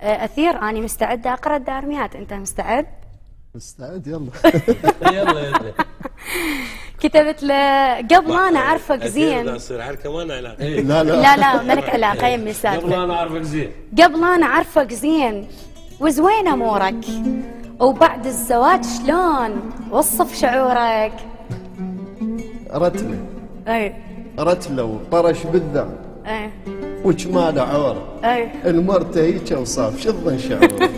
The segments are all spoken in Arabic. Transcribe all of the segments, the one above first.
أثير، أنا مستعدة أقرأ الدارميات، أنت مستعد؟ مستعد، يلا. يلا. كتبت له قبل أنا أعرفك زين. لا تصير حركة ما لنا علاقة. لا مالك علاقة يمي السالفة. قبل أنا أعرفك زين. قبل أنا أعرفك زين وزوين أمورك، وبعد الزواج شلون وصف شعورك. رتله أي رتله وطرش بالذنب أي وجمال عوره. أي المرته هيك اوصاف، شو تظن شعوره؟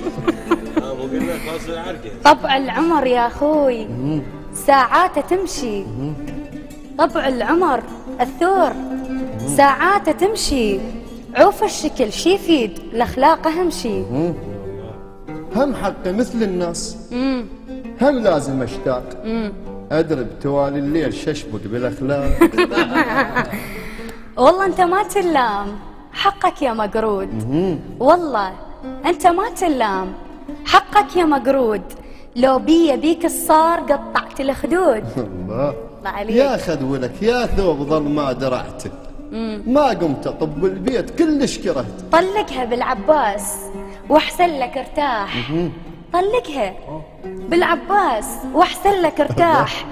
مو قلنا ما تصير حركة. طبع العمر يا أخوي ساعاته تمشي. طبع العمر الثور ساعاته تمشي. عوف الشكل شي يفيد، الأخلاق أهم شي. هم حقي مثل الناس، هم لازم اشتاق. ادرب توالي الليل ششبق بالاخلاق. والله أنت ما تلام، حقك يا مقرود. والله أنت ما تلام، حقك يا مقرود. لو بيك الصار قطعت الخدود. الله عليك. يا خذولك يا ثوب ظل ما درعته. ما قمت اطب البيت كلش كرهت. طلقها بالعباس واحسن لك ارتاح. طلقها بالعباس واحسن لك ارتاح.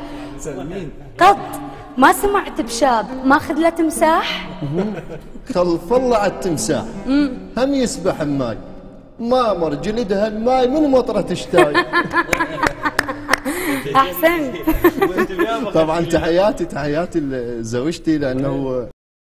قط ما سمعت بشاب ماخذ له تمساح. خلف الله على التمساح، هم يسبح بماي، ما مر جلدها الماي من مطره تشتاي. احسنت. طبعا تحياتي لزوجتي، لانه